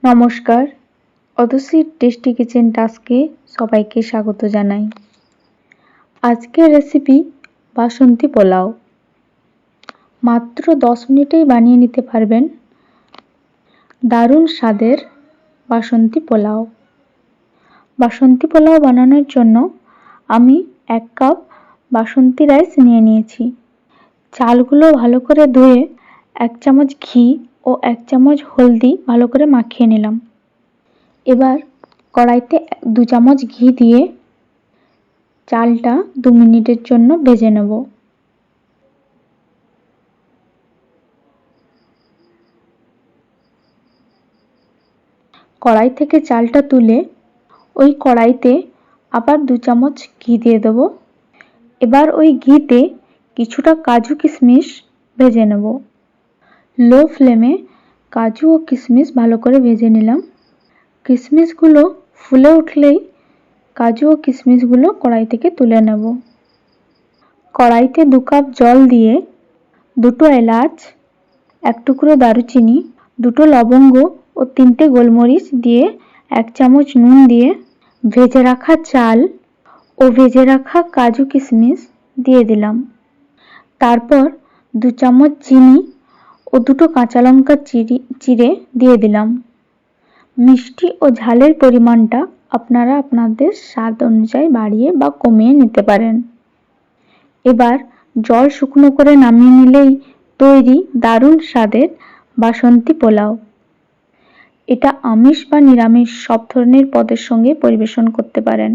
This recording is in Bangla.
নমস্কার, অতসীর টেস্টি কিচেন টাস্কে সবাইকে স্বাগত জানাই। আজকের রেসিপি বাসন্তী পোলাও। মাত্র 10 মিনিটেই বানিয়ে নিতে পারবেন দারুণ স্বাদের বাসন্তী পোলাও। বাসন্তী পোলাও বানানোর জন্য আমি 1 কাপ বাসন্তী রাইস নিয়ে নিয়েছি। চালগুলো ভালো করে ধুয়ে 1 চামচ ঘি ও 1 চামচ হলদি ভালো করে মাখিয়ে নিলাম। এবার কড়াইতে 2 চামচ ঘি দিয়ে চালটা 2 মিনিটের জন্য ভেজে নেব। কড়াই থেকে চালটা তুলে ওই কড়াইতে আবার 2 চামচ ঘি দিয়ে দেব। এবার ওই ঘিতে কিছুটা কাজু কিশমিশ ভেজে নেব। লো ফ্লেমে কাজু ও কিশমিশ ভালো করে ভেজে নিলাম। কিশমিশগুলো ফুলে উঠলেই কাজু ও কিশমিশগুলো কড়াই থেকে তুলে নেব। কড়াইতে 2 কাপ জল দিয়ে 2টো এলাচ, 1 টুকরো দারুচিনি, 2টো লবঙ্গ ও 3টে গোলমরিচ দিয়ে 1 চামচ নুন দিয়ে ভেজে রাখা চাল ও ভেজে রাখা কাজু কিশমিশ দিয়ে দিলাম। তারপর 2 চামচ চিনি ও 2টো কাঁচা লঙ্কা চিড়ে দিয়ে দিলাম। মিষ্টি ও ঝালের পরিমাণটা আপনারা আপনাদের স্বাদ অনুযায়ী বাড়িয়ে বা কমিয়ে নিতে পারেন। এবার জল শুকনো করে নামিয়ে নিলেই তৈরি দারুণ স্বাদের বাসন্তী পোলাও। এটা আমিষ বা নিরামিষ সব ধরনের পদের সঙ্গে পরিবেশন করতে পারেন।